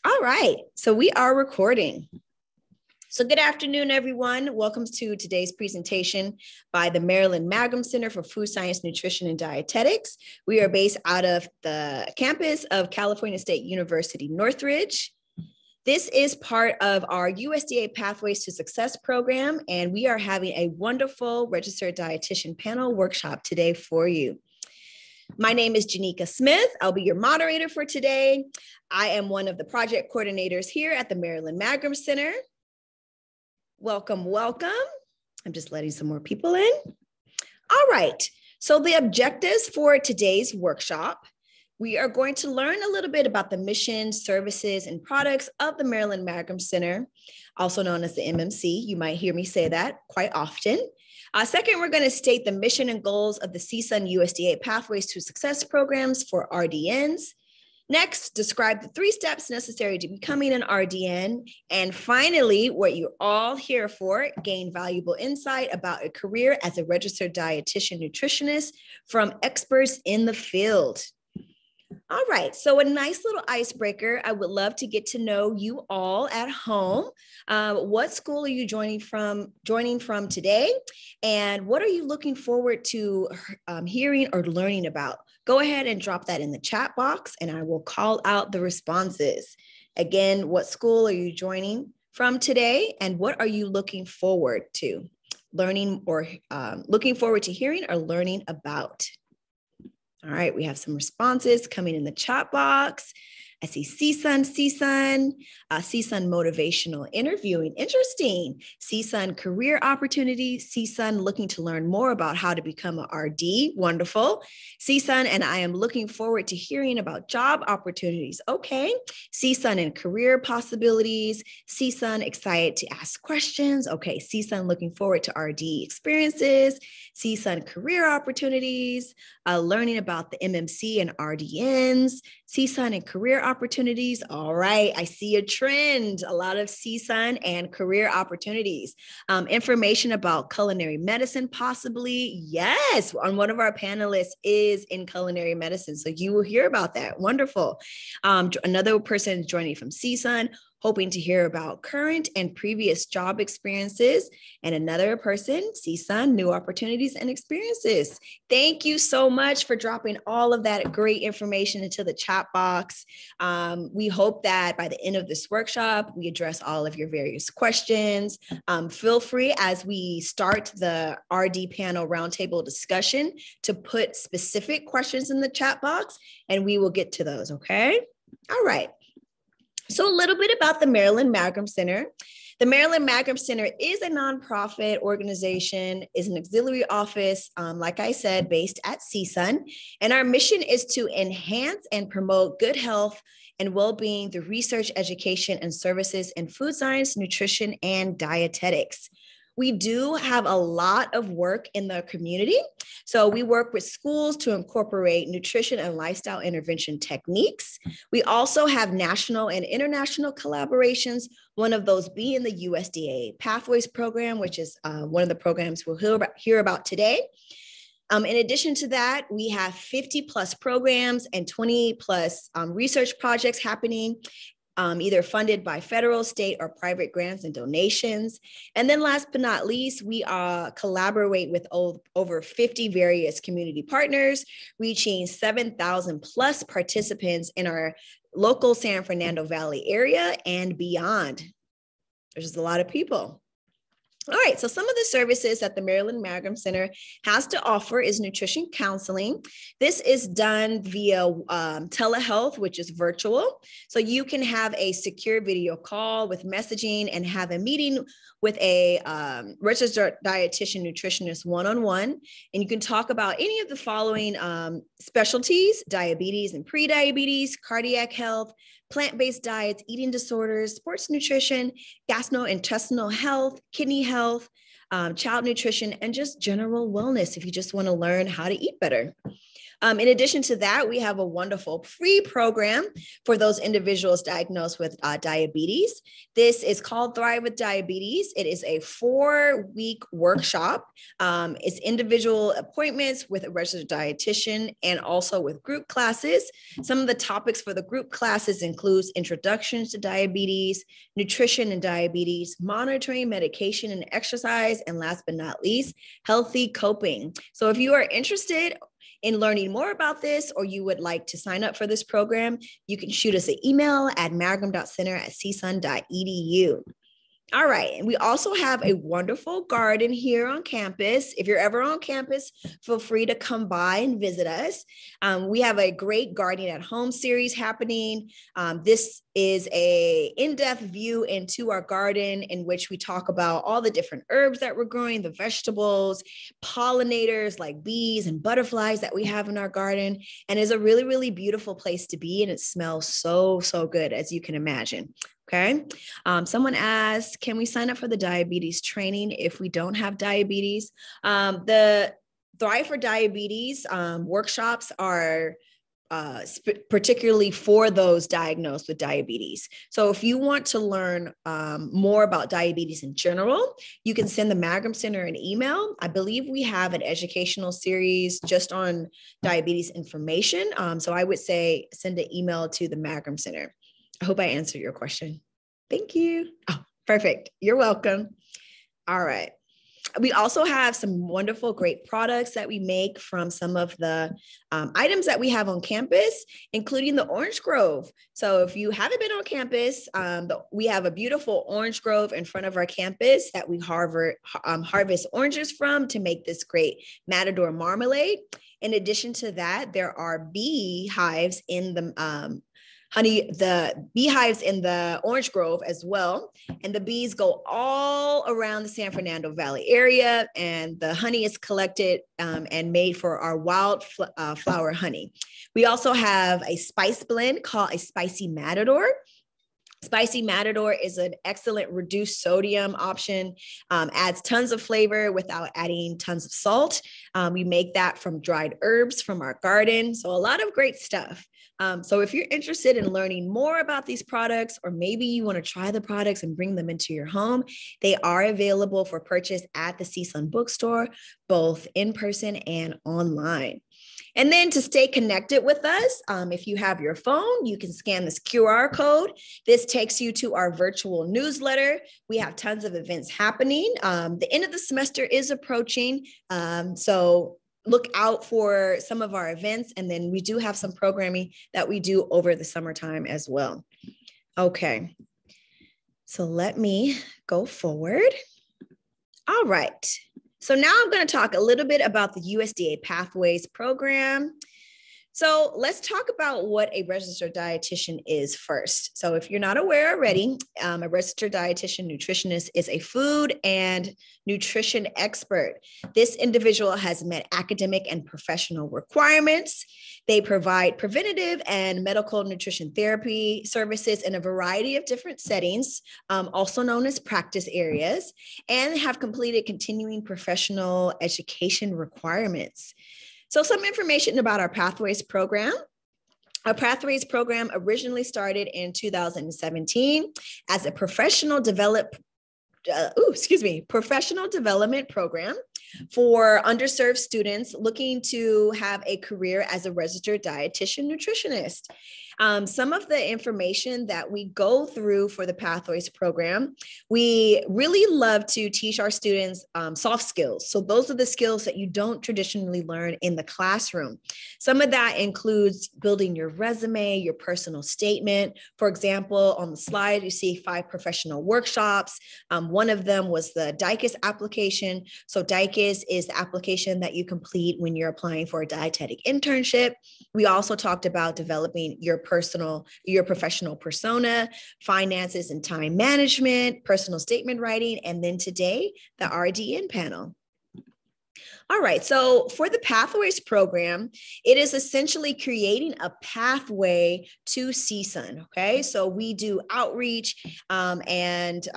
All right, so we are recording. So good afternoon, everyone. Welcome to today's presentation by the Maryland Magrum Center for Food Science, Nutrition, and Dietetics. We are based out of the campus of California State University, Northridge. This is part of our USDA Pathways to Success program, and we are having a wonderful registered dietitian panel workshop today for you. My name is Janika Smith. I'll be your moderator for today. I am one of the project coordinators here at the Maryland Magrum Center. Welcome, welcome. I'm just letting some more people in. All right, so the objectives for today's workshop, we are going to learn a little bit about the mission, services, and products of the Maryland Magrum Center, also known as the MMC. You might hear me say that quite often. Second, we're going to state the mission and goals of the CSUN USDA Pathways to Success programs for RDNs. Next, describe the 3 steps necessary to becoming an RDN. And finally, what you're all here for, gain valuable insight about a career as a registered dietitian nutritionist from experts in the field. All right, so a nice little icebreaker. I would love to get to know you all at home. What school are you joining from today? And what are you looking forward to hearing or learning about? Go ahead and drop that in the chat box and I will call out the responses. Again, what school are you joining from today? And what are you looking forward to learning or looking forward to hearing or learning about? All right, we have some responses coming in the chat box. I see CSUN motivational interviewing, interesting. CSUN career opportunities, CSUN looking to learn more about how to become an RD, wonderful. CSUN and I am looking forward to hearing about job opportunities, okay. CSUN and career possibilities, CSUN excited to ask questions, okay. CSUN looking forward to RD experiences, CSUN career opportunities, learning about the MMC and RDNs, CSUN and career opportunities. All right, I see a trend, a lot of CSUN and career opportunities. Information about culinary medicine, possibly. Yes, on one of our panelists is in culinary medicine, so you will hear about that. Wonderful. Another person joining from CSUN, hoping to hear about current and previous job experiences. And another person, CSUN, new opportunities and experiences. Thank you so much for dropping all of that great information into the chat box. We hope that by the end of this workshop, we address all of your various questions. Feel free as we start the RD panel roundtable discussion to put specific questions in the chat box and we will get to those, okay? All right. So a little bit about the Maryland Magrum Center. The Maryland Magrum Center is a nonprofit organization, is an auxiliary office, like I said, based at CSUN. And our mission is to enhance and promote good health and well-being through research, education, and services in food science, nutrition, and dietetics. We do have a lot of work in the community. So we work with schools to incorporate nutrition and lifestyle intervention techniques. We also have national and international collaborations, one of those being the USDA Pathways program, which is one of the programs we'll hear about today. In addition to that, we have 50 plus programs and 20 plus research projects happening, either funded by federal, state, or private grants and donations. And then last but not least, we collaborate with over 50 various community partners, reaching 7,000 plus participants in our local San Fernando Valley area and beyond. There's just a lot of people. All right, so some of the services that the Maryland Magrum Center has to offer is nutrition counseling. This is done via telehealth, which is virtual. So you can have a secure video call with messaging and have a meeting with a registered dietitian nutritionist one-on-one. And you can talk about any of the following specialties: diabetes and pre-diabetes, cardiac health, plant-based diets, eating disorders, sports nutrition, gastrointestinal health, kidney health, child nutrition, and just general wellness if you just want to learn how to eat better. In addition to that, we have a wonderful free program for those individuals diagnosed with diabetes. This is called Thrive with Diabetes. It is a 4-week workshop. It's individual appointments with a registered dietitian and also with group classes. Some of the topics for the group classes includes introductions to diabetes, nutrition and diabetes, monitoring, medication and exercise, and last but not least, healthy coping. So if you are interested in learning more about this, or you would like to sign up for this program, you can shoot us an email at margam.center@csun.edu. All right. And we also have a wonderful garden here on campus. If you're ever on campus, feel free to come by and visit us. We have a great gardening at home series happening. This is a in-depth view into our garden in which we talk about all the different herbs that we're growing, the vegetables, pollinators like bees and butterflies that we have in our garden. And it's a really, really beautiful place to be. And it smells so, so good, as you can imagine. Okay. Someone asked, can we sign up for the diabetes training if we don't have diabetes? The Thrive for Diabetes workshops are particularly for those diagnosed with diabetes. So if you want to learn more about diabetes in general, you can send the Margam Center an email. I believe we have an educational series just on diabetes information. So I would say send an email to the Margam Center. I hope I answered your question. Thank you. Oh, perfect. You're welcome. All right. We also have some wonderful, great products that we make from some of the items that we have on campus, including the orange grove. So if you haven't been on campus, we have a beautiful orange grove in front of our campus that we harvest oranges from to make this great Matador marmalade. In addition to that, there are beehives in the beehives in the orange grove as well. And the bees go all around the San Fernando Valley area, and the honey is collected and made for our wild flower honey. We also have a spice blend called a Spicy Matador. Spicy Matador is an excellent reduced sodium option, adds tons of flavor without adding tons of salt. We make that from dried herbs from our garden. So a lot of great stuff. So if you're interested in learning more about these products, or maybe you want to try the products and bring them into your home, they are available for purchase at the CSUN bookstore, both in person and online. And then to stay connected with us, if you have your phone, you can scan this QR code. This takes you to our virtual newsletter. We have tons of events happening. The end of the semester is approaching. So look out for some of our events. And then we do have some programming that we do over the summertime as well. Okay. So let me go forward. All right. So now I'm going to talk a little bit about the USDA Pathways program. So let's talk about what a registered dietitian is first. So if you're not aware already, a registered dietitian nutritionist is a food and nutrition expert. This individual has met academic and professional requirements. They provide preventative and medical nutrition therapy services in a variety of different settings, also known as practice areas, and have completed continuing professional education requirements. So some information about our Pathways program. Our Pathways program originally started in 2017 as a professional development program for underserved students looking to have a career as a registered dietitian nutritionist. Some of the information that we go through for the Pathways program, we really love to teach our students soft skills. So those are the skills that you don't traditionally learn in the classroom. Some of that includes building your resume, your personal statement. For example, on the slide, you see 5 professional workshops. One of them was the DICUS application. So DICUS is the application that you complete when you're applying for a dietetic internship. We also talked about developing your professional persona, finances and time management, personal statement writing, and then today, the RDN panel. All right, so for the Pathways program, it is essentially creating a pathway to CSUN, okay? So we do outreach and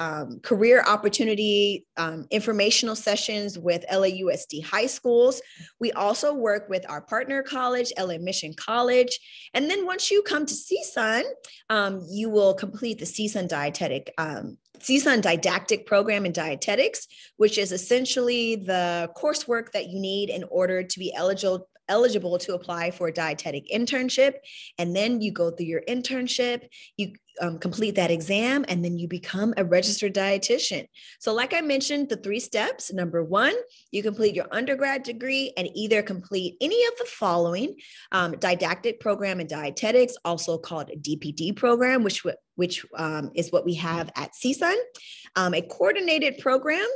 career opportunity informational sessions with LAUSD high schools. We also work with our partner college, LA Mission College. And then once you come to CSUN, you will complete the CSUN Didactic program in Dietetics, which is essentially the coursework that you need in order to be eligible to apply for a dietetic internship. And then you go through your internship, you complete that exam, and then you become a registered dietitian. So like I mentioned, the 3 steps. Number 1, you complete your undergrad degree and either complete any of the following: didactic program in dietetics, also called a DPD program, which is what we have at CSUN, a coordinated program,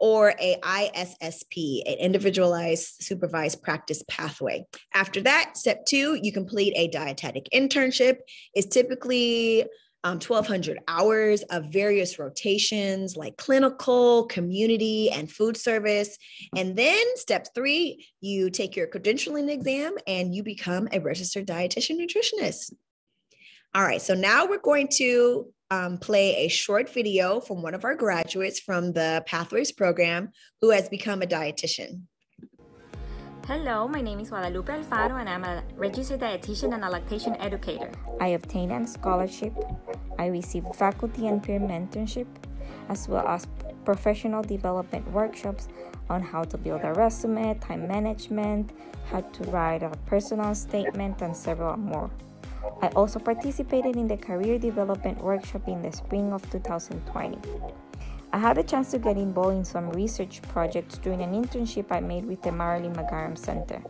or a ISSP, an individualized supervised practice pathway. After that, step 2, you complete a dietetic internship. It's typically 1,200 hours of various rotations like clinical, community, and food service. And then step 3, you take your credentialing exam and you become a registered dietitian nutritionist. All right, so now we're going to play a short video from one of our graduates from the Pathways program who has become a dietitian. Hello, my name is Guadalupe Alfaro and I'm a registered dietitian and a lactation educator. I obtained a scholarship. I received faculty and peer mentorship, as well as professional development workshops on how to build a resume, time management, how to write a personal statement, and several more. I also participated in the Career Development Workshop in the spring of 2020. I had the chance to get involved in some research projects during an internship I made with the Marilyn McGarren Center,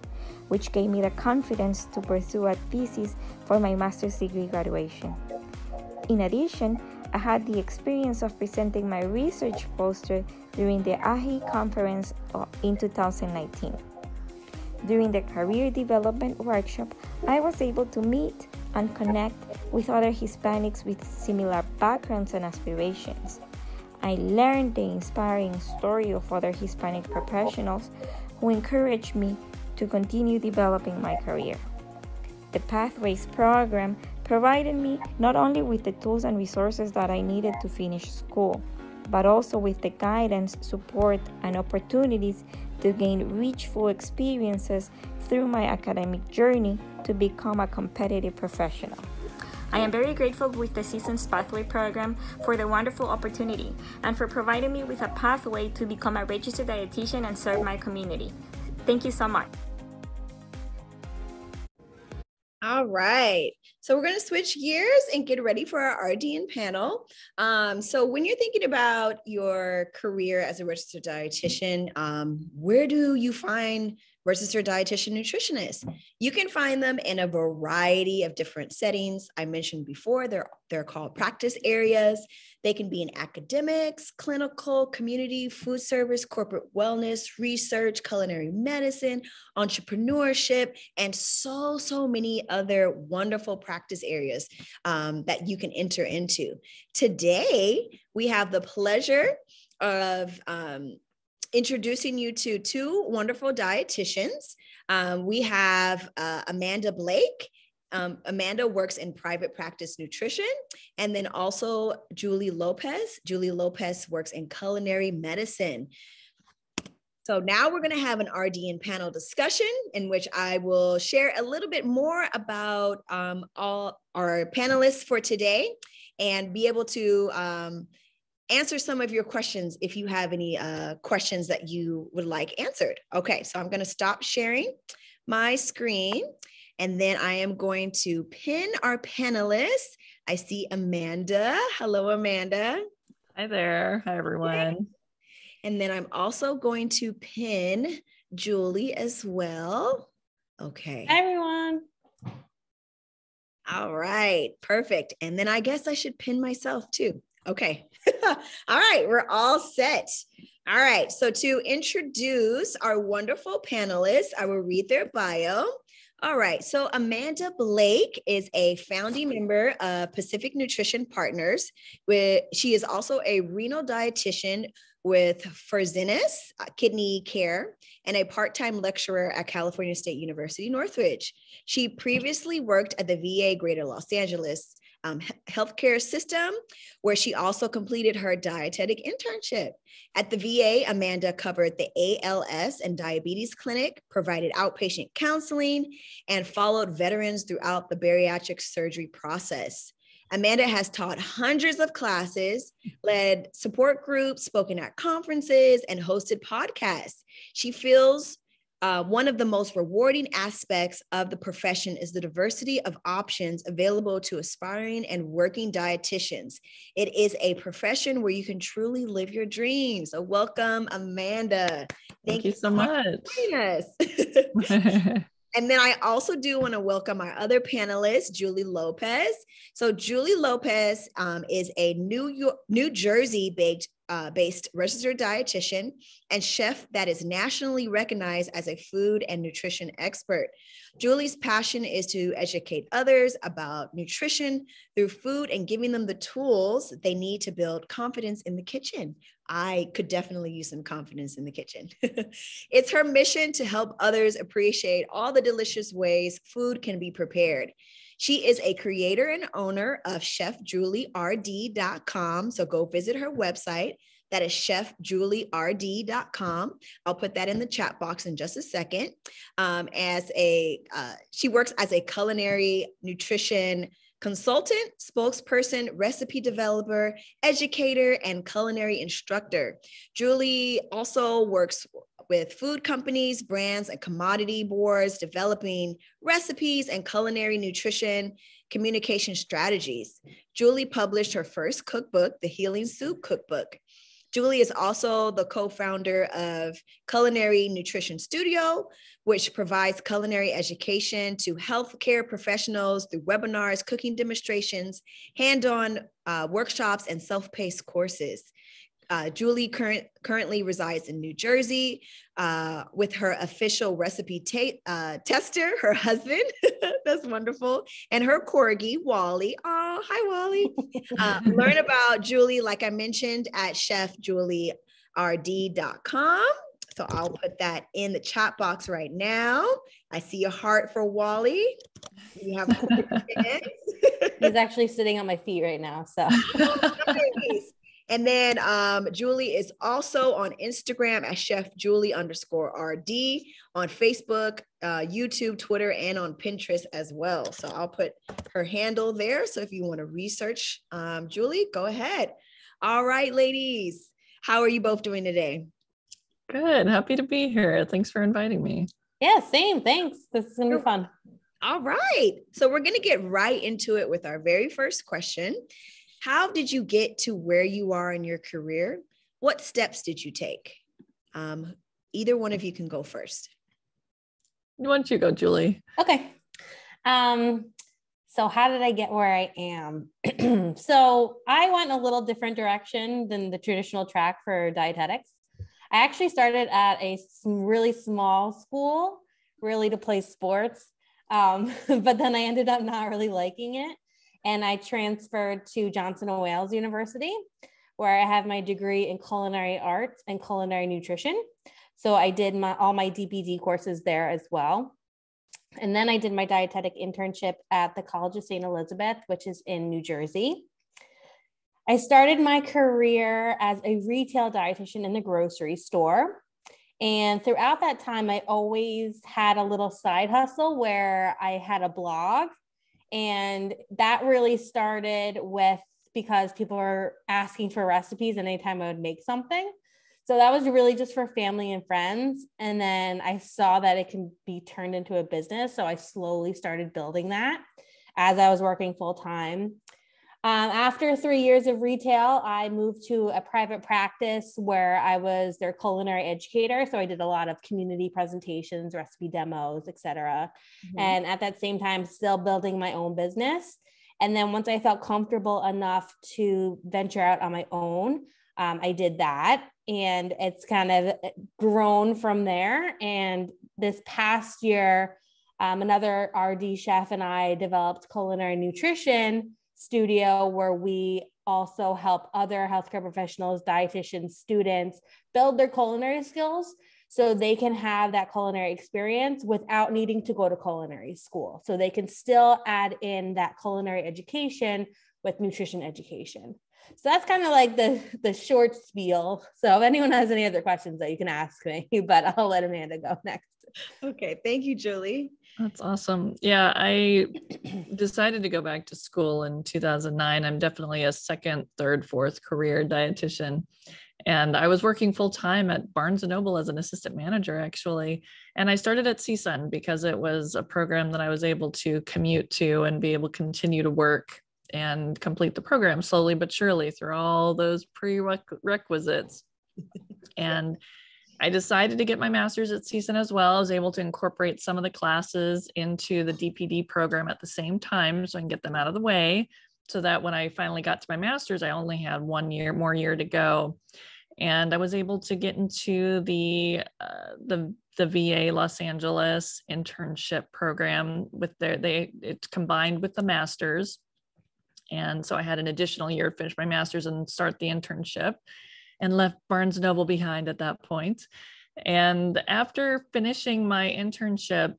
which gave me the confidence to pursue a thesis for my master's degree graduation. In addition, I had the experience of presenting my research poster during the AHI conference in 2019. During the Career Development Workshop, I was able to meet and connect with other Hispanics with similar backgrounds and aspirations. I learned the inspiring story of other Hispanic professionals who encouraged me to continue developing my career. The Pathways program provided me not only with the tools and resources that I needed to finish school, but also with the guidance, support, and opportunities to gain richful experiences through my academic journey to become a competitive professional. I am very grateful with the CSUN's Pathway program for the wonderful opportunity and for providing me with a pathway to become a registered dietitian and serve my community. Thank you so much. All right, so we're going to switch gears and get ready for our RDN panel. So when you're thinking about your career as a registered dietitian, where do you find registered dietitian nutritionists? You can find them in a variety of different settings. I mentioned before, they're called practice areas. They can be in academics, clinical, community, food service, corporate wellness, research, culinary medicine, entrepreneurship, and so many other wonderful practice areas that you can enter into. Today, we have the pleasure of introducing you to 2 wonderful dietitians. We have Amanda Blake. Amanda works in private practice nutrition, and then also Julie Lopez. Julie Lopez works in culinary medicine. So now we're going to have an RDN panel discussion in which I will share a little bit more about all our panelists for today and be able to answer some of your questions if you have any questions that you would like answered. Okay, so I'm going to stop sharing my screen, and then I am going to pin our panelists. I see Amanda. Hello, Amanda. Hi there. Hi, everyone. And then I'm also going to pin Julie as well. Okay. Hi, everyone. All right, perfect. And then I guess I should pin myself too. Okay. All right, we're all set. All right, so to introduce our wonderful panelists, I will read their bio. All right. So Amanda Blake is a founding member of Pacific Nutrition Partners. She is also a renal dietitian with Fresenius Kidney Care and a part-time lecturer at California State University, Northridge. She previously worked at the VA Greater Los Angeles healthcare system, where she also completed her dietetic internship. At the VA, Amanda covered the ALS and diabetes clinic, provided outpatient counseling, and followed veterans throughout the bariatric surgery process. Amanda has taught hundreds of classes, led support groups, spoken at conferences, and hosted podcasts. She feels one of the most rewarding aspects of the profession is the diversity of options available to aspiring and working dietitians. It is a profession where you can truly live your dreams. So welcome, Amanda. Thank you so much. Yes. And then I also do want to welcome our other panelist, Julie Lopez. So Julie Lopez is a New Jersey-based registered dietitian and chef that is nationally recognized as a food and nutrition expert. Julie's passion is to educate others about nutrition through food and giving them the tools they need to build confidence in the kitchen. I could definitely use some confidence in the kitchen. It's her mission to help others appreciate all the delicious ways food can be prepared. She is a creator and owner of ChefJulieRD.com. So go visit her website. That is ChefJulieRD.com. I'll put that in the chat box in just a second. She works as a culinary nutrition consultant, spokesperson, recipe developer, educator, and culinary instructor. Julie also works with food companies, brands, and commodity boards, developing recipes and culinary nutrition communication strategies. Julie published her first cookbook, The Healing Soup Cookbook. Julie is also the co-founder of Culinary Nutrition Studio, which provides culinary education to healthcare professionals through webinars, cooking demonstrations, hands-on workshops, and self-paced courses. Julie currently resides in New Jersey with her official recipe tester, her husband, that's wonderful, and her corgi, Wally. Oh, hi, Wally. Learn about Julie, like I mentioned, at ChefJulieRD.com. So I'll put that in the chat box right now. I see a heart for Wally. You have He's actually sitting on my feet right now. So. Nice. And then Julie is also on Instagram at ChefJulie_RD, on Facebook, YouTube, Twitter, and on Pinterest as well. So I'll put her handle there. So if you want to research Julie, go ahead. All right, ladies, how are you both doing today? Good. Happy to be here. Thanks for inviting me. Yeah, same. Thanks. This is going to be fun. All right. So we're going to get right into it with our very first question. How did you get to where you are in your career? What steps did you take? Either one of you can go first. Why don't you go, Julie? Okay. So how did I get where I am? So I went a little different direction than the traditional track for dietetics. I actually started at a really small school, really to play sports. But then I ended up not really liking it. And I transferred to Johnson & Wales University, where I have my degree in culinary arts and culinary nutrition. So I did all my DPD courses there as well. And then I did my dietetic internship at the College of St. Elizabeth, which is in New Jersey. I started my career as a retail dietitian in the grocery store. And throughout that time, I always had a little side hustle where I had a blog. And that really started because people were asking for recipes anytime I would make something. So that was really just for family and friends. And then I saw that it can be turned into a business. So I slowly started building that as I was working full time. After 3 years of retail, I moved to a private practice where I was their culinary educator. So I did a lot of community presentations, recipe demos, et cetera. Mm-hmm. And at that same time, still building my own business. And then once I felt comfortable enough to venture out on my own, I did that. And it's kind of grown from there. And this past year, Another RD chef and I developed Culinary Nutrition Studio, where we also help other healthcare professionals, dietitians, students build their culinary skills so they can have that culinary experience without needing to go to culinary school. So they can still add in that culinary education with nutrition education. So that's kind of like the short spiel. So if anyone has any other questions that you can ask me, but I'll let Amanda go next. Okay, thank you, Julie. That's awesome. Yeah, I decided to go back to school in 2009. I'm definitely a second, third, fourth career dietitian. And I was working full time at Barnes & Noble as an assistant manager, actually. And I started at CSUN because it was a program that I was able to commute to and be able to continue to work and complete the program slowly but surely through all those prerequisites. And I decided to get my master's at CSUN as well. I was able to incorporate some of the classes into the DPD program at the same time so I can get them out of the way, so that when I finally got to my master's, I only had 1 year to go. And I was able to get into the VA Los Angeles internship program with it's combined with the master's. And so I had an additional year to finish my master's and start the internship, and left Barnes & Noble behind at that point. And after finishing my internship,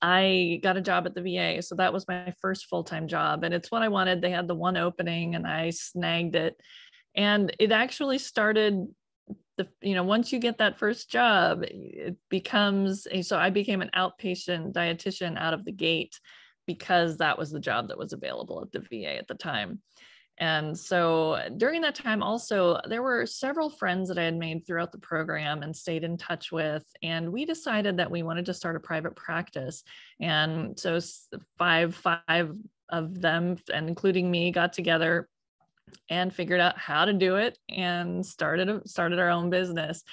I got a job at the VA. So that was my first full-time job. And it's what I wanted. They had the one opening and I snagged it. And it actually started, once you get that first job, it becomes, so I became an outpatient dietitian out of the gate because that was the job that was available at the VA at the time. And so during that time also, there were several friends that I had made throughout the program and stayed in touch with. And we decided that we wanted to start a private practice. And so five of them, and including me, got together and figured out how to do it and started our own business.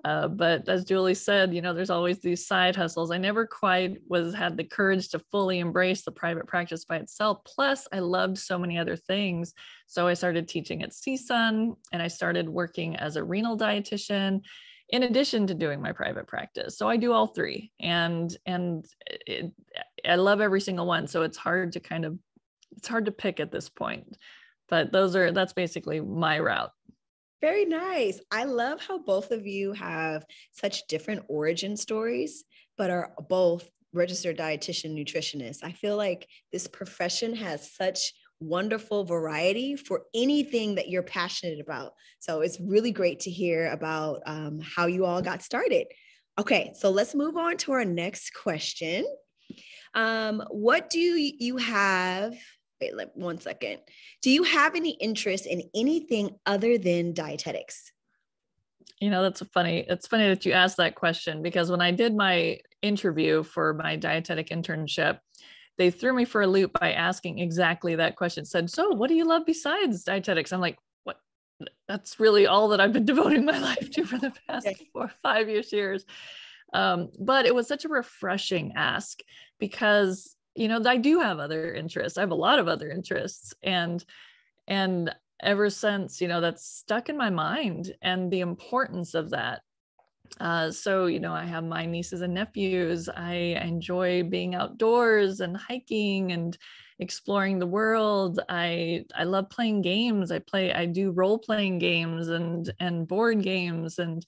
But as Julie said, there's always these side hustles. I never quite had the courage to fully embrace the private practice by itself. Plus, I loved so many other things. So I started teaching at CSUN, and I started working as a renal dietitian in addition to doing my private practice. So I do all three, and I love every single one. So it's hard to pick at this point, but that's basically my route. Very nice. I love how both of you have such different origin stories, but are both registered dietitian nutritionists. I feel like this profession has such wonderful variety for anything that you're passionate about. So it's really great to hear about how you all got started. Okay, so let's move on to our next question. What do you have? Wait, 1 second. Do you have any interest in anything other than dietetics? It's funny that you asked that question, because when I did my interview for my dietetic internship, they threw me for a loop by asking exactly that question. Said, so what do you love besides dietetics? I'm like, what? That's really all that I've been devoting my life to for the past 4 or 5 years. But it was such a refreshing ask, because I do have other interests. I have a lot of other interests. And ever since, that's stuck in my mind, and the importance of that. So, I have my nieces and nephews. I enjoy being outdoors and hiking and exploring the world. I love playing games. I do role-playing games and board games. And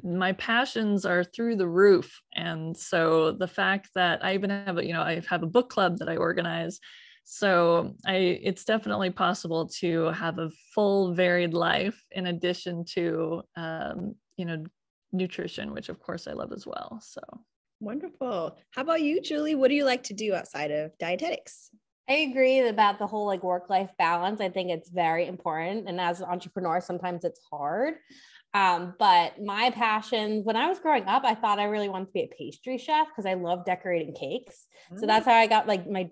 my passions are through the roof. And so the fact that I even have I have a book club that I organize. So it's definitely possible to have a full, varied life in addition to, nutrition, which of course I love as well. So wonderful. How about you, Julie? What do you like to do outside of dietetics? I agree about the whole work-life balance. I think it's very important. And as an entrepreneur, sometimes it's hard. But my passion, when I was growing up, I thought I really wanted to be a pastry chef because I love decorating cakes. So that's how I got my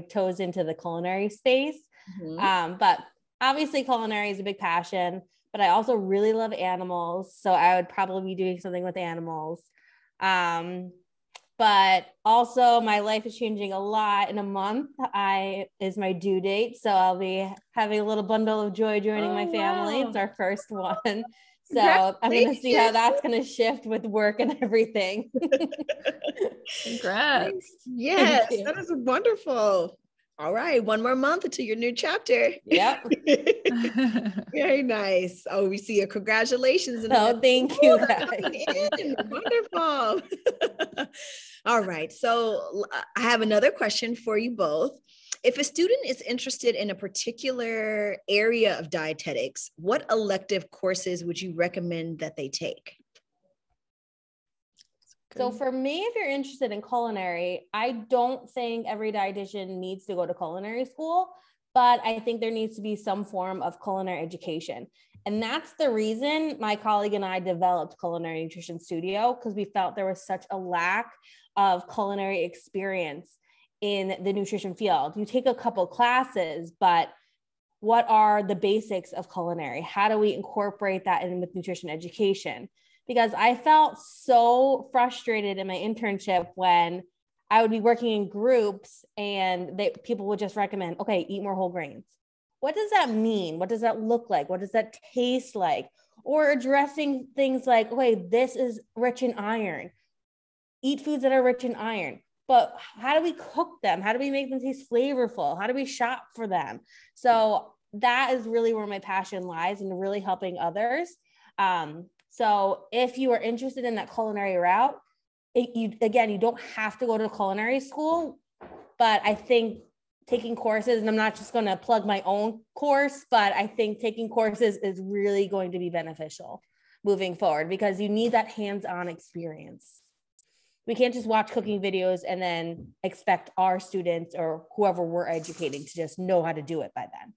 toes into the culinary space. Mm-hmm. But obviously culinary is a big passion, but I also really love animals. So I would probably be doing something with animals. But also my life is changing a lot. In a month is my due date. So I'll be having a little bundle of joy joining my family. Wow. It's our first one. So I'm going to see how that's going to shift with work and everything. Congrats. Yes, that is wonderful. All right, one more month until your new chapter. Yep. Very nice. Oh, we see a congratulations. Oh, thank you, guys. Wonderful. All right, so I have another question for you both. If a student is interested in a particular area of dietetics, what elective courses would you recommend that they take? So for me, if you're interested in culinary, I don't think every dietitian needs to go to culinary school, but I think there needs to be some form of culinary education. And that's the reason my colleague and I developed Culinary Nutrition Studio, because we felt there was such a lack of culinary experience in the nutrition field. You take a couple classes, but what are the basics of culinary? How do we incorporate that in with nutrition education? Because I felt so frustrated in my internship when I would be working in groups and people would just recommend, okay, eat more whole grains. What does that mean? What does that look like? What does that taste like? Or addressing things like, okay, this is rich in iron. Eat foods that are rich in iron. But how do we cook them? How do we make them taste flavorful? How do we shop for them? So that is really where my passion lies, and really helping others. So if you are interested in that culinary route, you don't have to go to culinary school, but I think taking courses, and I'm not just going to plug my own course, but I think taking courses is really going to be beneficial moving forward, because you need that hands-on experience. We can't just watch cooking videos and then expect our students or whoever we're educating to just know how to do it by then.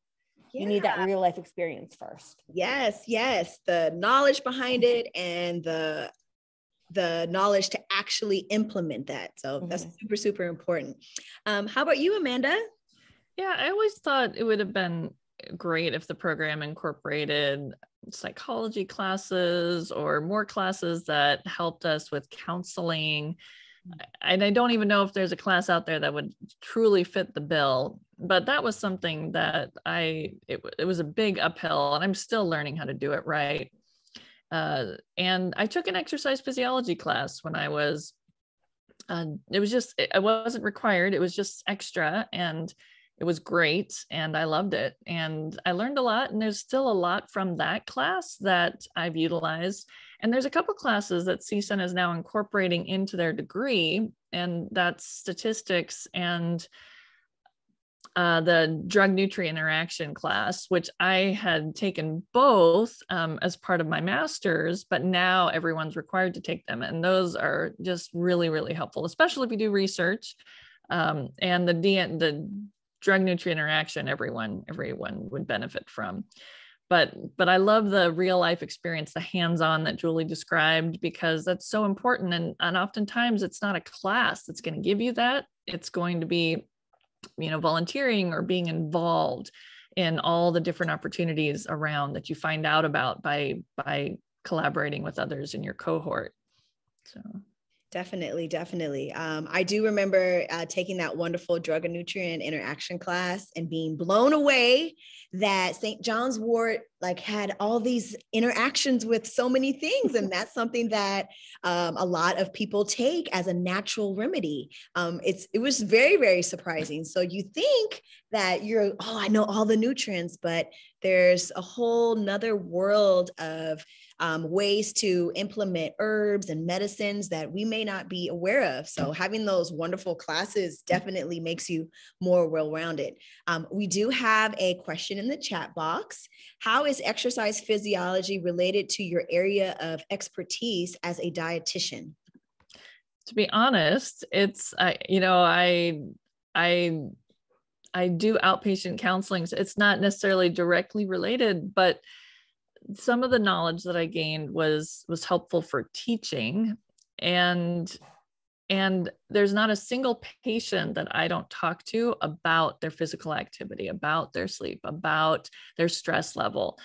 Yeah. You need that real life experience first. Yes, yes. The knowledge behind it and the knowledge to actually implement that. So that's super, super important. How about you, Amanda? Yeah, I always thought it would have been great if the program incorporated psychology classes or more classes that helped us with counseling. And I don't even know if there's a class out there that would truly fit the bill, but that was something that it was a big uphill, and I'm still learning how to do it right. And I took an exercise physiology class when I was, it wasn't required. It was just extra, and it was great, and I loved it, and I learned a lot, and there's still a lot from that class that I've utilized. And there's a couple classes that CSUN is now incorporating into their degree, and that's statistics and the drug nutrient interaction class, which I had taken both as part of my master's, but now everyone's required to take them. And those are just really, really helpful, especially if you do research. And the drug nutrient interaction, everyone would benefit from. But I love the real life experience, the hands-on that Julie described, because that's so important. And oftentimes it's not a class that's going to give you that. It's going to be, volunteering or being involved in all the different opportunities around that you find out about by collaborating with others in your cohort. So. Definitely. I do remember taking that wonderful drug and nutrient interaction class and being blown away that St. John's Wort had all these interactions with so many things. And that's something that a lot of people take as a natural remedy. It was very, very surprising. So you think that I know all the nutrients, but there's a whole nother world of ways to implement herbs and medicines that we may not be aware of. So having those wonderful classes definitely makes you more well-rounded. We do have a question in the chat box. How is exercise physiology related to your area of expertise as a dietitian? To be honest, it's, I do outpatient counseling. So it's not necessarily directly related, but some of the knowledge that I gained was helpful for teaching. And there's not a single patient that I don't talk to about their physical activity, about their sleep, about their stress level.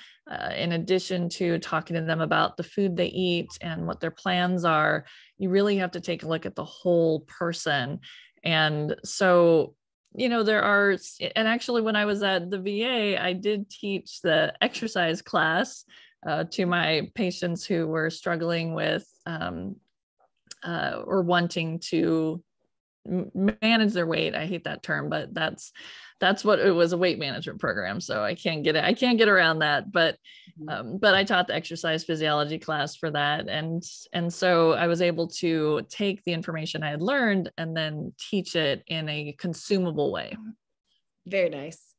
In addition to talking to them about the food they eat and what their plans are, you really have to take a look at the whole person. And so, and actually when I was at the VA, I did teach the exercise class to my patients who were struggling with or wanting to manage their weight. I hate that term, but that's what it was, a weight management program. So I can't get around that. But I taught the exercise physiology class for that. And so I was able to take the information I had learned and then teach it in a consumable way. Very nice.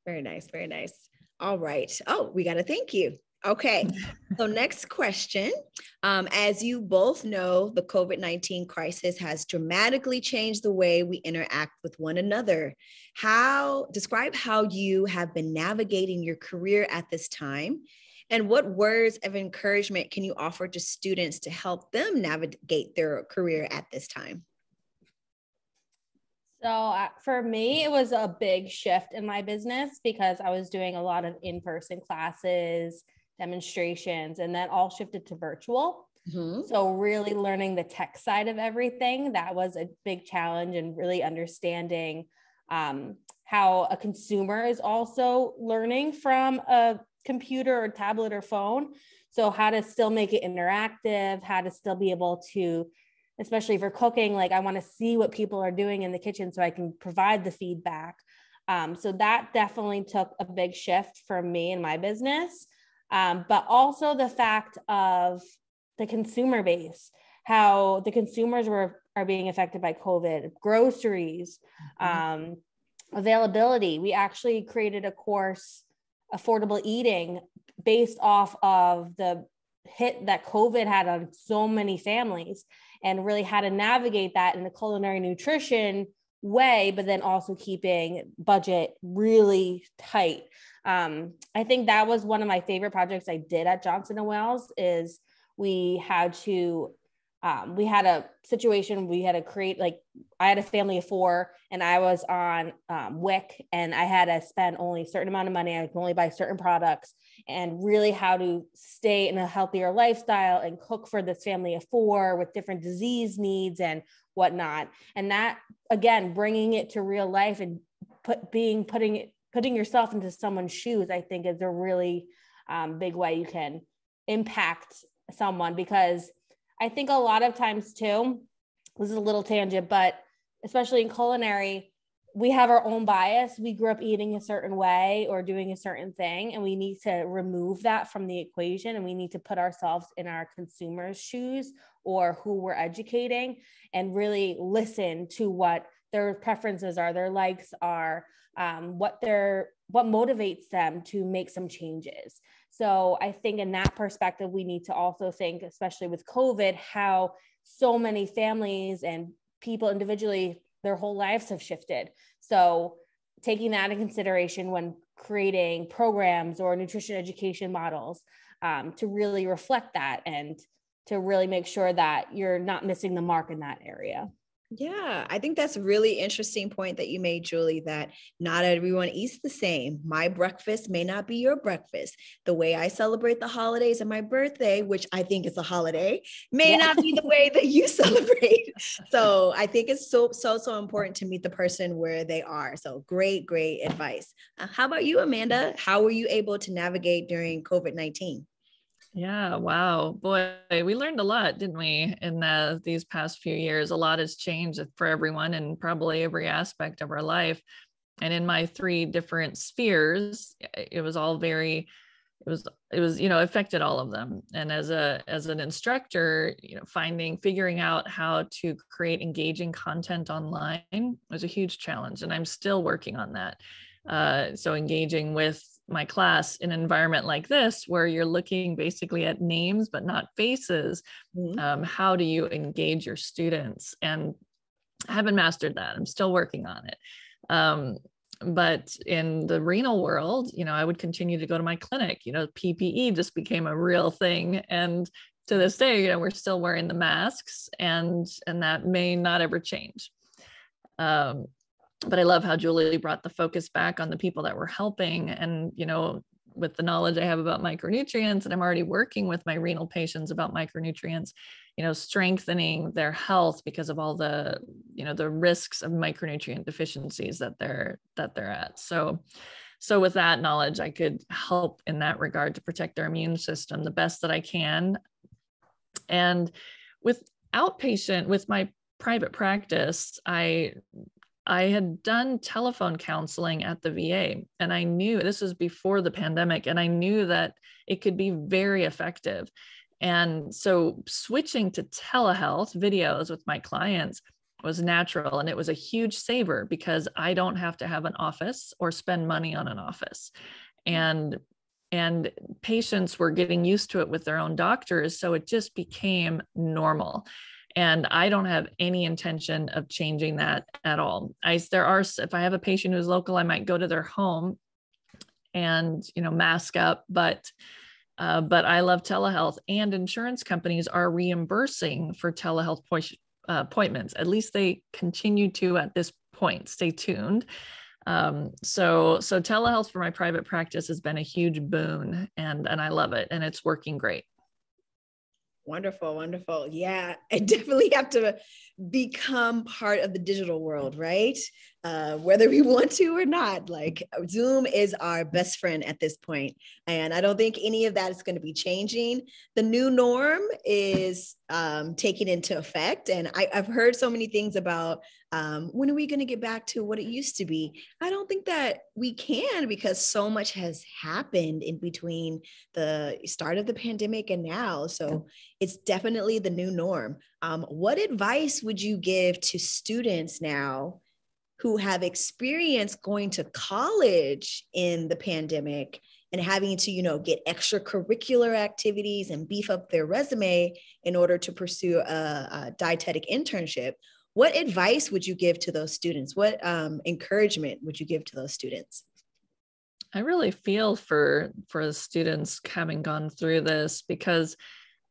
Very nice. Very nice. All right. Oh, we got to thank you. Okay. So next question. As you both know, the COVID-19 crisis has dramatically changed the way we interact with one another. Describe how you have been navigating your career at this time, and what words of encouragement can you offer to students to help them navigate their career at this time? So for me, it was a big shift in my business because I was doing a lot of in-person classes, demonstrations, and that all shifted to virtual. So really learning the tech side of everything, that was a big challenge, and really understanding how a consumer is also learning from a computer or tablet or phone. So how to still make it interactive, how to still be able to, especially for cooking, like I want to see what people are doing in the kitchen so I can provide the feedback. So that definitely took a big shift for me and my business. But also the fact of the consumer base, how the consumers are being affected by COVID, groceries, availability. We actually created a course, Affordable Eating, based off of the hit that COVID had on so many families, and really how to navigate that in the culinary nutrition way, but then also keeping budget really tight. I think that was one of my favorite projects I did at Johnson & Wales. Is we had a situation, we had to create, like, I had a family of 4 and I was on WIC, and I had to spend only a certain amount of money. I could only buy certain products, and really how to stay in a healthier lifestyle and cook for this family of 4 with different disease needs and whatnot. And that, again, bringing it to real life and putting yourself into someone's shoes, I think is a really big way you can impact someone. Because I think a lot of times too, this is a little tangent, but especially in culinary, we have our own bias. We grew up eating a certain way or doing a certain thing, and we need to remove that from the equation, and we need to put ourselves in our consumers' shoes or who we're educating, and really listen to what their preferences are, their likes are, what motivates them to make some changes. So I think in that perspective, we need to also think, especially with COVID, how so many families and people individually, their whole lives have shifted. So taking that into consideration when creating programs or nutrition education models, to really reflect that and to really make sure that you're not missing the mark in that area. Yeah, I think that's a really interesting point that you made, Julie, that not everyone eats the same. My breakfast may not be your breakfast. The way I celebrate the holidays and my birthday, which I think is a holiday, may not be the way that you celebrate. So I think it's so important to meet the person where they are. So great advice. How about you, Amanda? How were you able to navigate during COVID-19? Yeah, wow. Boy, we learned a lot, didn't we, in these past few years? A lot has changed for everyone in probably every aspect of our life. And in my 3 different spheres, it was all affected all of them. And as an instructor, figuring out how to create engaging content online was a huge challenge. And I'm still working on that. So engaging with my class in an environment like this, where you're looking basically at names, but not faces. How do you engage your students? And I haven't mastered that. I'm still working on it. But in the renal world, I would continue to go to my clinic. PPE just became a real thing. And to this day, we're still wearing the masks, and that may not ever change. But I love how Julie brought the focus back on the people that we're helping. And, with the knowledge I have about micronutrients, and I'm already working with my renal patients about micronutrients, strengthening their health because of all the, the risks of micronutrient deficiencies that they're at. So So with that knowledge, I could help in that regard to protect their immune system the best that I can. And with outpatient, with my private practice, I had done telephone counseling at the VA, and I knew this was before the pandemic, and I knew that it could be very effective. And so switching to telehealth videos with my clients was natural, and it was a huge saver because I don't have to have an office or spend money on an office. And patients were getting used to it with their own doctors, so it just became normal. And I don't have any intention of changing that at all. If I have a patient who's local, I might go to their home and, mask up, but I love telehealth, and insurance companies are reimbursing for telehealth appointments. At least they continue to at this point. Stay tuned. So telehealth for my private practice has been a huge boon, and I love it, and it's working great. Wonderful, wonderful. Yeah, I definitely have to become part of the digital world, right? Whether we want to or not. Like, Zoom is our best friend at this point, and I don't think any of that is going to be changing. The new norm is taking into effect, and I've heard so many things about when are we going to get back to what it used to be? I don't think that we can, because so much has happened in between the start of the pandemic and now. So it's definitely the new norm. What advice would you give to students now who have experienced going to college in the pandemic and having to, get extracurricular activities and beef up their resume in order to pursue a dietetic internship? What advice would you give to those students? What encouragement would you give to those students? I really feel for the students having gone through this, because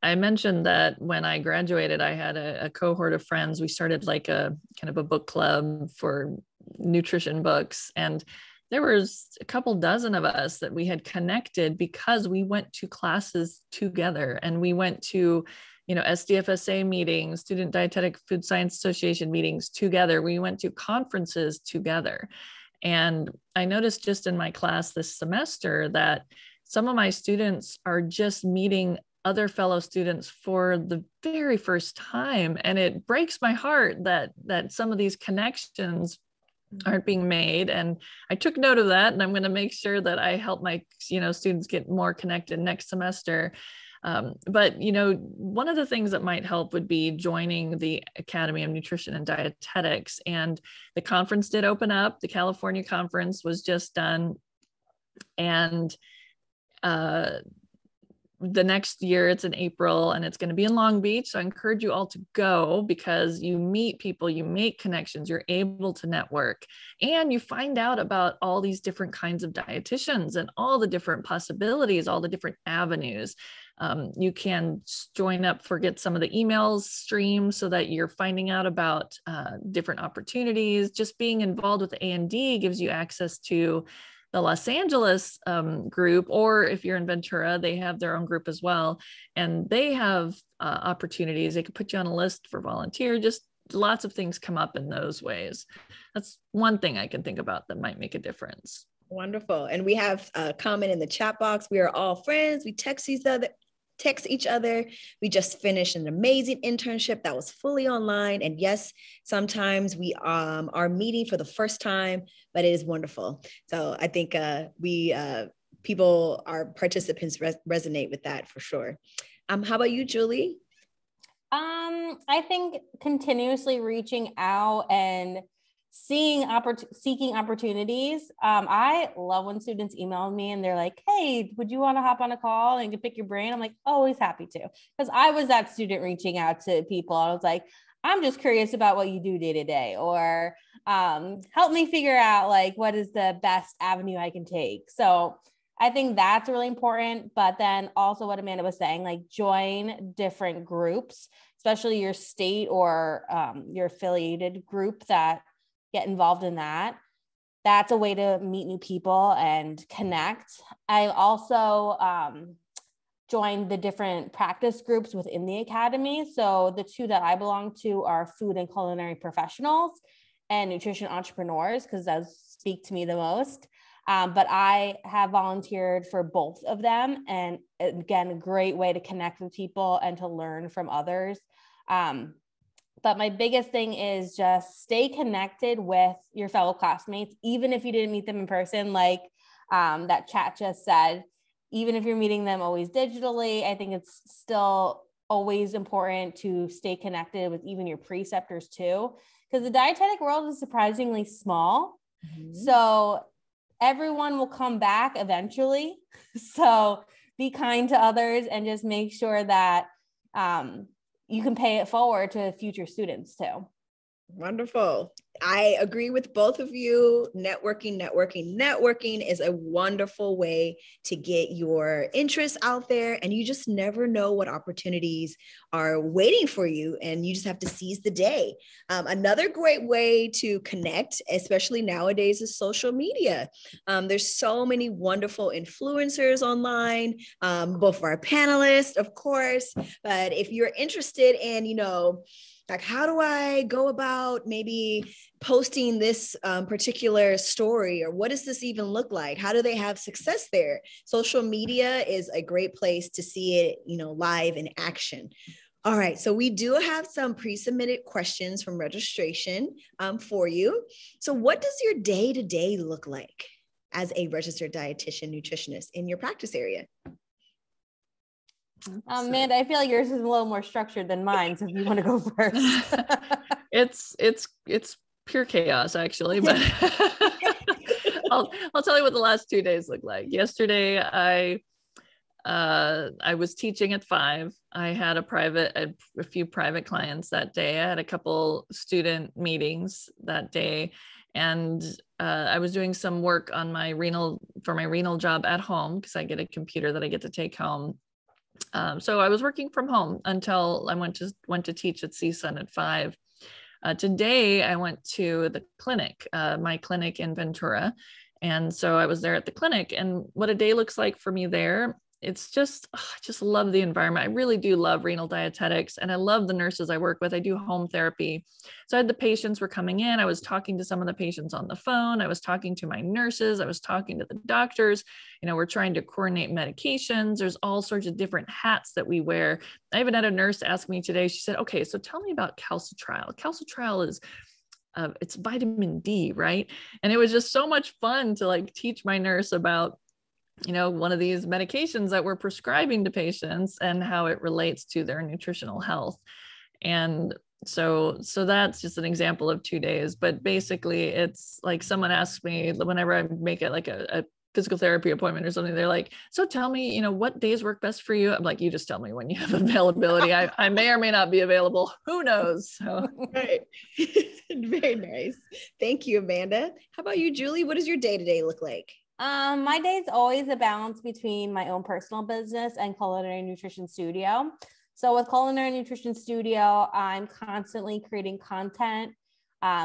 I mentioned that when I graduated, I had a cohort of friends. We started like a kind of a book club for nutrition books. And there was a couple dozen of us that we had connected because we went to classes together, and we went to SDFSA meetings, Student Dietetic Food Science Association meetings together. We went to conferences together. And I noticed just in my class this semester that some of my students are just meeting other fellow students for the very first time. And it breaks my heart that some of these connections aren't being made. And I took note of that, and I'm going to make sure that I help my students get more connected next semester. But one of the things that might help would be joining the Academy of Nutrition and Dietetics. And the conference did open up. The California conference was just done. And the next year, it's in April, and it's going to be in Long Beach. So I encourage you all to go, because you meet people, you make connections, you're able to network, and you find out about all these different kinds of dietitians and all the different possibilities, all the different avenues. You can join up, get some of the emails stream so that you're finding out about different opportunities. Just being involved with the A&D gives you access to the Los Angeles group, or if you're in Ventura, they have their own group as well. And they have opportunities. They could put you on a list for volunteer. Just lots of things come up in those ways. That's one thing I can think about that might make a difference. Wonderful. And we have a comment in the chat box. We are all friends. We text each other. We just finished an amazing internship that was fully online. And yes, sometimes we are meeting for the first time, but it is wonderful. So I think our participants resonate with that for sure. How about you, Julie? I think continuously reaching out and seeking opportunities. I love when students email me and they're like, hey, would you want to hop on a call and pick your brain? I'm like, always happy to, because I was that student reaching out to people. I was like, I'm just curious about what you do day to day, or help me figure out like what is the best avenue I can take. So I think that's really important. But then also what Amanda was saying, like join different groups, especially your state or your affiliated group that get involved in that. That's a way to meet new people and connect. I also joined the different practice groups within the academy. So the two that I belong to are food and culinary professionals and nutrition entrepreneurs, because those speak to me the most. But I have volunteered for both of them. And again, a great way to connect with people and to learn from others. But my biggest thing is just stay connected with your fellow classmates, even if you didn't meet them in person, like that chat just said. Even if you're meeting them always digitally, I think it's still always important to stay connected with even your preceptors too, because the dietetic world is surprisingly small. Mm-hmm. So everyone will come back eventually. So be kind to others and just make sure that you can pay it forward to future students too. Wonderful. I agree with both of you. Networking is a wonderful way to get your interests out there, and you just never know what opportunities are waiting for you, and you just have to seize the day. Another great way to connect, especially nowadays, is social media. There's so many wonderful influencers online, both of our panelists, of course, but if you're interested in, like, how do I go about maybe posting this particular story, or what does this even look like? How do they have success there? Social media is a great place to see it, live in action. All right, so we do have some pre-submitted questions from registration for you. So what does your day-to-day look like as a registered dietitian nutritionist in your practice area? Amanda, I feel like yours is a little more structured than mine. So if you want to go first. It's pure chaos, actually, but I'll tell you what the last 2 days look like. Yesterday, I was teaching at 5. I had a few private clients that day. I had a couple student meetings that day, and I was doing some work on my renal job at home, because I get a computer that I get to take home. So I was working from home until I went to teach at CSUN at 5. Today I went to the clinic, my clinic in Ventura. And so I was there at the clinic, and what a day looks like for me there, it's just, I just love the environment. I really do love renal dietetics, and I love the nurses I work with. I do home therapy. So I had the patients were coming in. I was talking to some of the patients on the phone. I was talking to my nurses. I was talking to the doctors. We're trying to coordinate medications. There's all sorts of different hats that we wear. I even had a nurse ask me today, she said, okay, so tell me about calcitriol. Calcitriol is it's vitamin D, right? And it was just so much fun to teach my nurse about one of these medications that we're prescribing to patients and how it relates to their nutritional health. And so that's just an example of 2 days, but basically it's like someone asks me whenever I make it like a physical therapy appointment or something, they're like, so tell me, what days work best for you? I'm like, you just tell me when you have availability. I may or may not be available. Who knows? So. Right. Very nice. Thank you, Amanda. How about you, Julie? What does your day-to-day look like? My day is always a balance between my own personal business and Culinary Nutrition Studio. So with Culinary Nutrition Studio, I'm constantly creating content,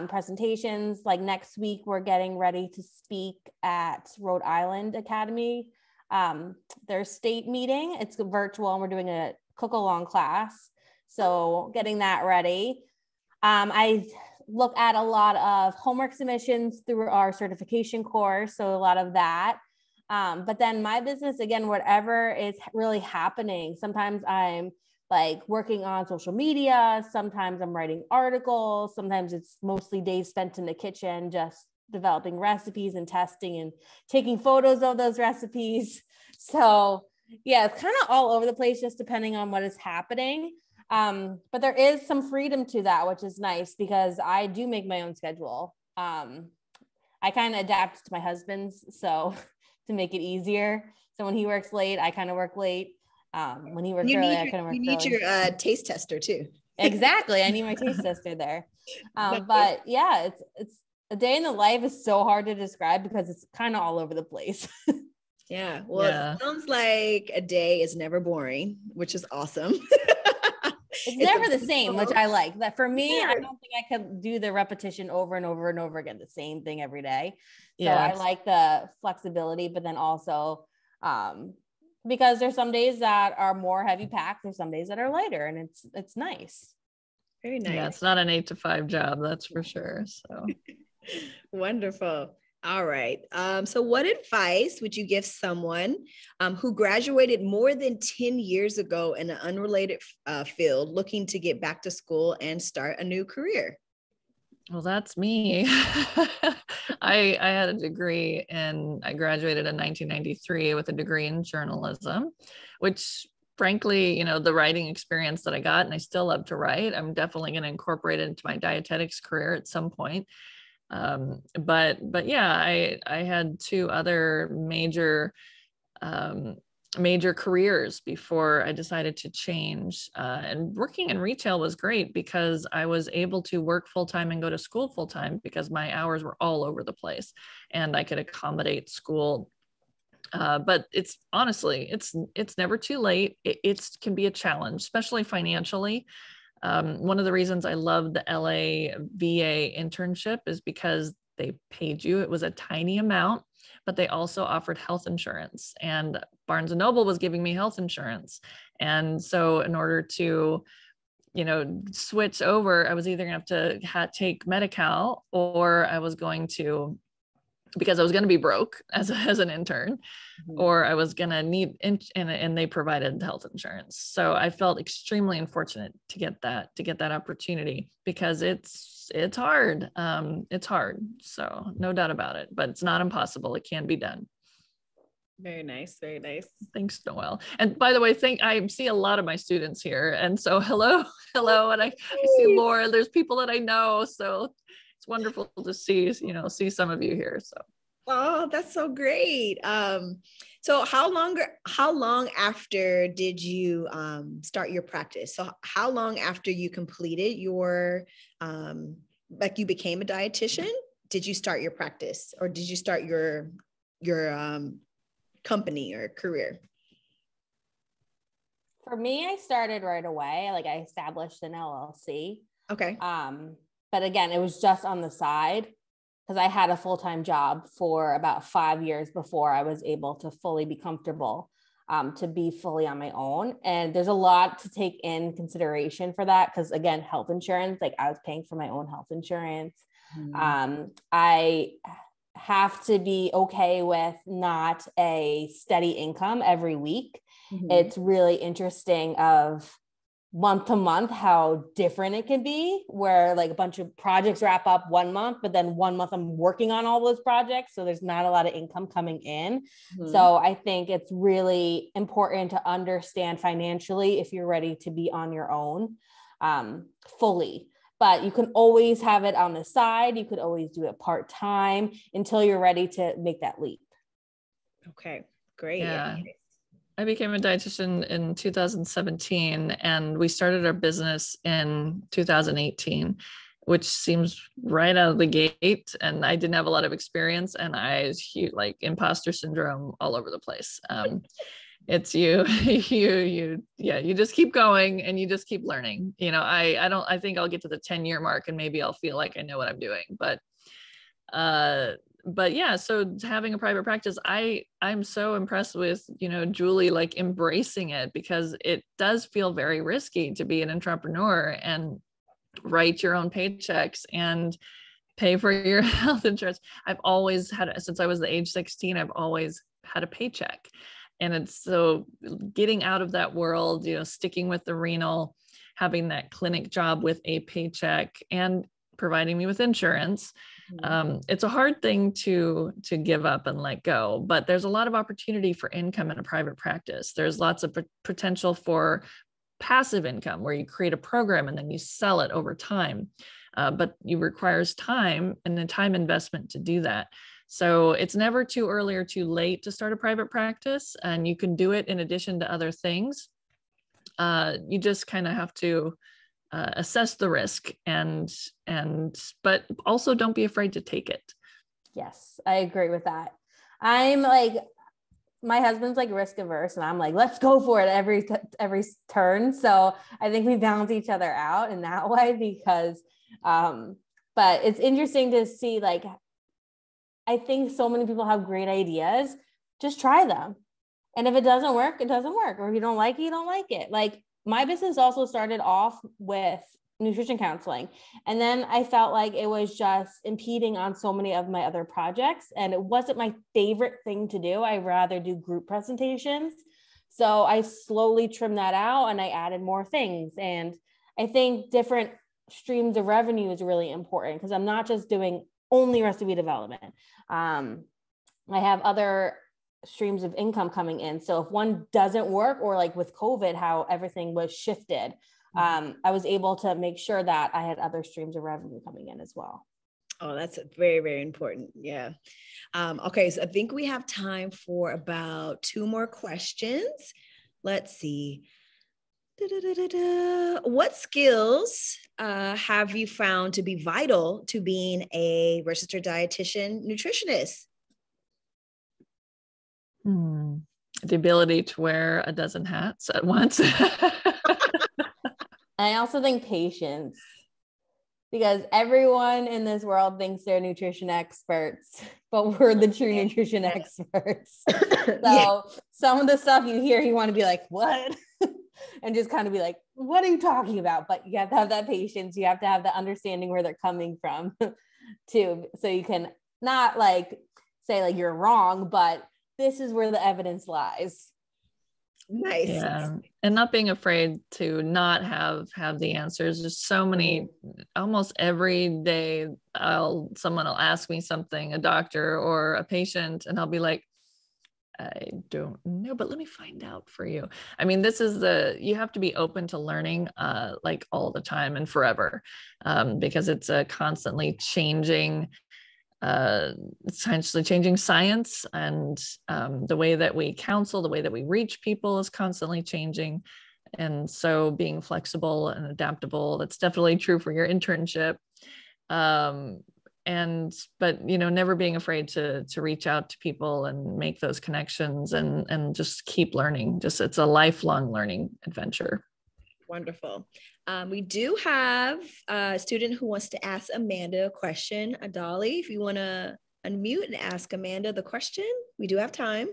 presentations. Like next week, we're getting ready to speak at Rhode Island Academy, their state meeting. It's virtual, and we're doing a cook-along class. So getting that ready. I look at a lot of homework submissions through our certification course. So a lot of that. But then my business, again, whatever is really happening. Sometimes I'm working on social media. Sometimes I'm writing articles. Sometimes it's mostly days spent in the kitchen, just developing recipes and testing and taking photos of those recipes. So yeah, it's kind of all over the place, just depending on what is happening. But there is some freedom to that, which is nice because I do make my own schedule. I kind of adapt to my husband's, so to make it easier. So when he works late, I kind of work late. When he works early, I kind of work early. You need your taste tester too. Exactly. I need my taste tester there. But yeah, it's a day in the life is so hard to describe because it's kind of all over the place. Yeah. Well, yeah. It sounds like a day is never boring, which is awesome. It's never the same, which I like. That for me, I don't think I could do the repetition over and over and over again, the same thing every day. So I like the flexibility, but then also because there's some days that are more heavy packed, there's some days that are lighter, and it's nice. Very nice. Yeah, it's not an 8 to 5 job, that's for sure. So wonderful. All right. So what advice would you give someone who graduated more than 10 years ago in an unrelated field, looking to get back to school and start a new career? Well, that's me. I had a degree I graduated in 1993 with a degree in journalism, which frankly, the writing experience that I got, and I still love to write, I'm definitely going to incorporate it into my dietetics career at some point. But yeah, I had two other major careers before I decided to change. And working in retail was great because I was able to work full-time and go to school full-time because my hours were all over the place and I could accommodate school. But it's honestly, it's never too late. It can be a challenge, especially financially. One of the reasons I love the LA VA internship is because they paid you. It was a tiny amount, but they also offered health insurance, and Barnes & Noble was giving me health insurance. And so in order to, switch over, I was either going to have to take Medi-Cal, or I was going to, because I was going to be broke as an intern, or I was going to need, and they provided health insurance. So I felt extremely unfortunate to get that opportunity, because it's hard. It's hard. So no doubt about it, but it's not impossible. It can be done. Very nice. Very nice. Thanks, Noelle. And by the way, I see a lot of my students here. And so hello. And I see Laura, there's people that I know. So it's wonderful to see some of you here. So. Oh, that's so great. So how long after did you start your practice? So how long after you completed your, you became a dietitian, did you start your practice, or did you start your company or career? For me, I started right away. Like, I established an LLC. Okay. But again, it was just on the side, because I had a full-time job for about 5 years before I was able to fully be comfortable to be fully on my own. And there's a lot to take in consideration for that, because again, health insurance, like I was paying for my own health insurance. I have to be okay with not a steady income every week. It's really interesting of month to month how different it can be, where like a bunch of projects wrap up 1 month, but then 1 month I'm working on all those projects, so there's not a lot of income coming in. So I think it's really important to understand financially if you're ready to be on your own fully. But you can always have it on the side. You could always do it part-time until you're ready to make that leap. Okay, great. Yeah. I became a dietitian in 2017, and we started our business in 2018, which seems right out of the gate. And I didn't have a lot of experience, and I was like imposter syndrome all over the place. It's you just keep going and you just keep learning. I think I'll get to the 10-year mark and maybe I'll feel like I know what I'm doing, but yeah, so having a private practice, I'm so impressed with, Julie, like embracing it, because it does feel very risky to be an entrepreneur and write your own paychecks and pay for your health insurance. I've always had, since I was the age 16, I've always had a paycheck. And it's so getting out of that world, sticking with the renal, having that clinic job with a paycheck and providing me with insurance. It's a hard thing to give up and let go, but there's a lot of opportunity for income in a private practice. There's lots of potential for passive income, where you create a program and then you sell it over time. But it requires time and a time investment to do that. So it's never too early or too late to start a private practice, and you can do it in addition to other things. You just kind of have to assess the risk but also don't be afraid to take it. Yes, I agree with that. I'm like, my husband's like risk averse, and I'm like, let's go for it every turn. So I think we balance each other out in that way, because but it's interesting to see, like, I think so many people have great ideas. Just try them. And if it doesn't work, it doesn't work. Or if you don't like it, you don't like it. Like, my business also started off with nutrition counseling. And then I felt like it was just impeding on so many of my other projects. And it wasn't my favorite thing to do. I rather do group presentations. So I slowly trimmed that out and I added more things. And I think different streams of revenue is really important because I'm not just doing only recipe development. I have other streams of income coming in. So if one doesn't work, or like with COVID, how everything was shifted, I was able to make sure that I had other streams of revenue coming in as well. Oh, that's very, very important. Yeah. Okay. So I think we have time for about 2 more questions. Let's see. What skills have you found to be vital to being a registered dietitian nutritionist? The ability to wear a dozen hats at once. I also think patience, because everyone in this world thinks they're nutrition experts, but we're the true nutrition experts. So some of the stuff you hear, you want to be like, what? And just kind of be like, what are you talking about? But you have to have that patience. You have to have the understanding where they're coming from too. So you can not like say like you're wrong, but this is where the evidence lies. Nice. Yeah. And not being afraid to not have the answers. There's so many, almost every day someone will ask me something, a doctor or a patient, and I'll be like, I don't know, but let me find out for you. I mean, you have to be open to learning like all the time and forever, because it's a constantly changing, essentially changing science, and the way that we counsel, the way that we reach people is constantly changing. And so being flexible and adaptable, that's definitely true for your internship. But never being afraid to reach out to people and make those connections and just keep learning. It's a lifelong learning adventure. Wonderful. We do have a student who wants to ask Amanda a question. Adali, if you want to unmute and ask Amanda the question, we do have time.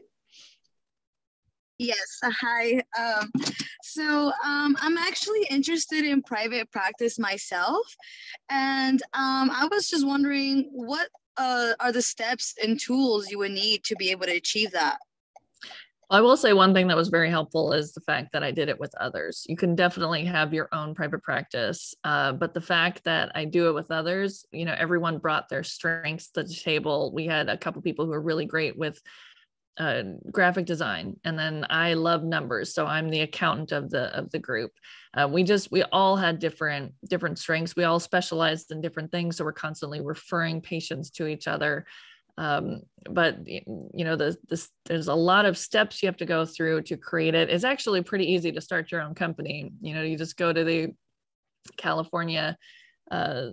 Yes, hi. I'm actually interested in private practice myself. And I was just wondering, what are the steps and tools you would need to be able to achieve that? I will say one thing that was very helpful is the fact that I did it with others. You can definitely have your own private practice, but the fact that I do it with others, everyone brought their strengths to the table. We had a couple people who were really great with graphic design, and then I love numbers, so I'm the accountant of the group. We all had different strengths. We all specialized in different things, so we're constantly referring patients to each other. But there's a lot of steps you have to go through to create it. It's actually pretty easy to start your own company. You just go to the California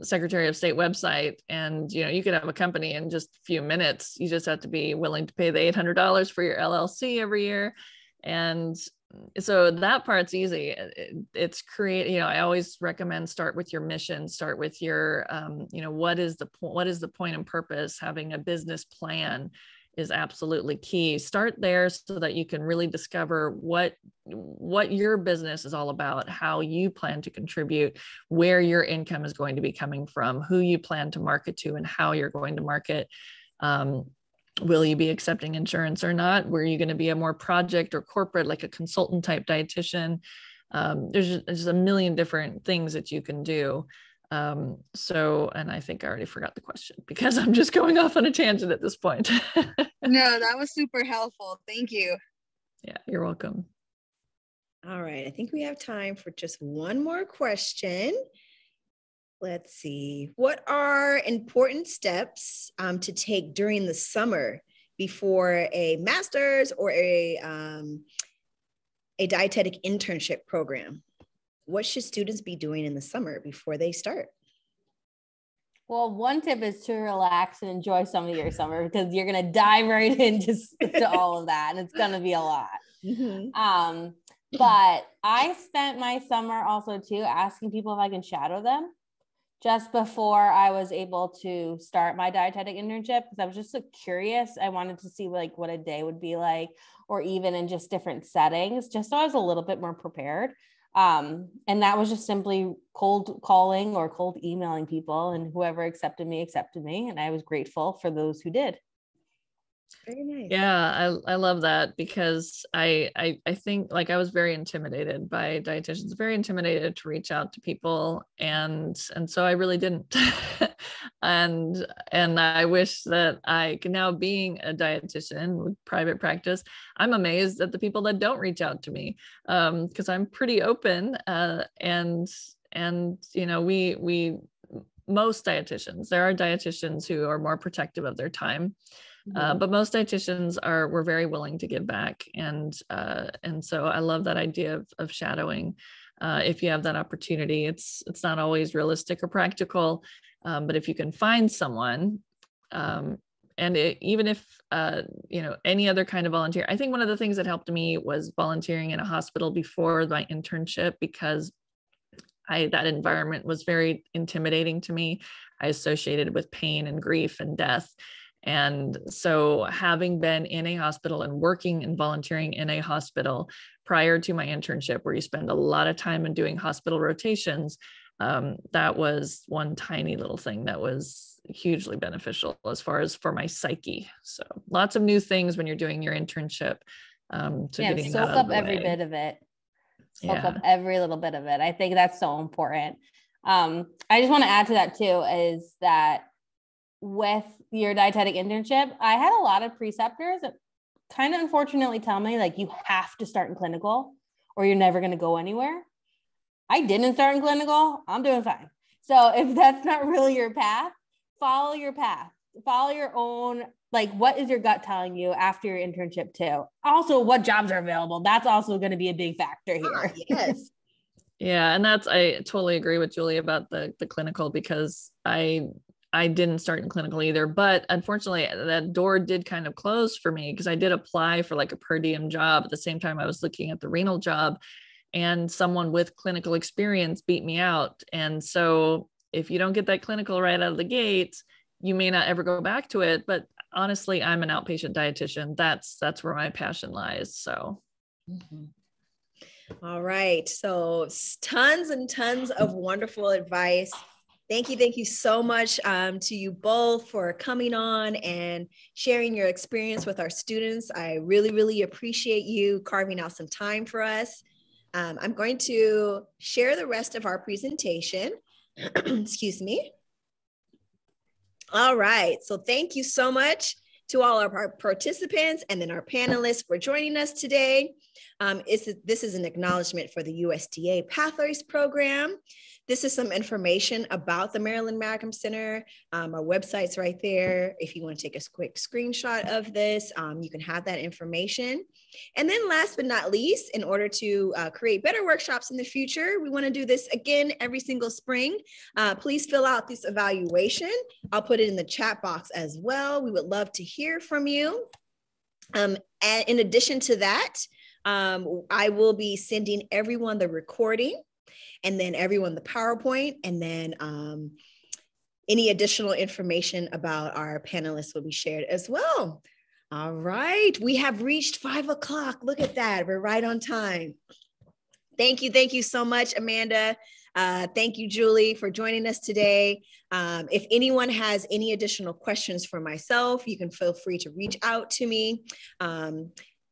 Secretary of State website, and you could have a company in just a few minutes. You just have to be willing to pay the $800 for your LLC every year. And so that part's easy. It's I always recommend start with your mission, start with your what is the point and purpose. Having a business plan is absolutely key. Start there so that you can really discover what your business is all about, how you plan to contribute, where your income is going to be coming from, who you plan to market to, and how you're going to market. Will you be accepting insurance or not? Were you going to be a more project or corporate, like a consultant type dietitian? There's a million different things that you can do. And I think I already forgot the question because I'm just going off on a tangent at this point. No, that was super helpful. Thank you. Yeah, you're welcome. All right. I think we have time for just one more question. Let's see. What are important steps to take during the summer before a master's or a dietetic internship program? What should students be doing in the summer before they start? Well, one tip is to relax and enjoy some of your summer, because you're going to dive right into all of that, and it's going to be a lot. Mm-hmm. But I spent my summer also too asking people if I can shadow them just before I was able to start my dietetic internship, because I was just so curious. I wanted to see like what a day would be like, or even in just different settings, just so I was a little bit more prepared. And that was just simply cold calling or cold emailing people, and whoever accepted me. And I was grateful for those who did. Very nice. Yeah, I love that, because I think, like, I was very intimidated by dietitians, very intimidated to reach out to people, and so I really didn't. and I wish that I can now, being a dietitian with private practice, I'm amazed at the people that don't reach out to me, because I'm pretty open, and you know, we most dietitians, there are dietitians who are more protective of their time. But most dietitians were very willing to give back. And so I love that idea of shadowing. If you have that opportunity, it's not always realistic or practical, but if you can find someone, even if, you know, any other kind of volunteer. I think one of the things that helped me was volunteering in a hospital before my internship, because that environment was very intimidating to me. I associated with pain and grief and death. And so, having been in a hospital and working and volunteering in a hospital prior to my internship, where you spend a lot of time in doing hospital rotations, that was one tiny little thing that was hugely beneficial as far as for my psyche. So lots of new things when you're doing your internship. Soak up every bit of it. Soak up every little bit of it. I think that's so important. I just want to add to that too, is that with your dietetic internship, I had a lot of preceptors that kind of unfortunately tell me, like, you have to start in clinical or you're never going to go anywhere. I didn't start in clinical. I'm doing fine. So if that's not really your path, follow your path, follow your own, like, what is your gut telling you after your internship too? Also, what jobs are available? That's also going to be a big factor here. Yes. Yeah. And I totally agree with Julie about the clinical, because I didn't start in clinical either, but unfortunately that door did kind of close for me, because I did apply for like a per diem job at the same time I was looking at the renal job, and someone with clinical experience beat me out. And so if you don't get that clinical right out of the gate, you may not ever go back to it. But honestly, I'm an outpatient dietitian. That's where my passion lies. So. Mm-hmm. All right. So tons and tons of wonderful advice. Thank you so much to you both for coming on and sharing your experience with our students. I really, really appreciate you carving out some time for us. I'm going to share the rest of our presentation. Excuse me. All right. So thank you so much to all of our participants and then our panelists for joining us today. This is an acknowledgement for the USDA Pathways Program. This is some information about the Maryland Malcolm Center. Our website's right there. If you want to take a quick screenshot of this, you can have that information. And then last but not least, in order to create better workshops in the future, we want to do this again every single spring. Please fill out this evaluation. I'll put it in the chat box as well. We would love to hear from you. And in addition to that, I will be sending everyone the recording, and then everyone the PowerPoint, and then any additional information about our panelists will be shared as well. All right, we have reached 5 o'clock. Look at that, we're right on time. Thank you so much, Amanda. Thank you, Julie, for joining us today. If anyone has any additional questions for myself, you can feel free to reach out to me.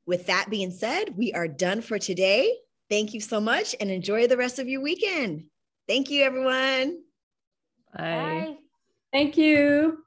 With that being said, we are done for today. Thank you so much and enjoy the rest of your weekend. Thank you, everyone. Bye. Bye. Thank you.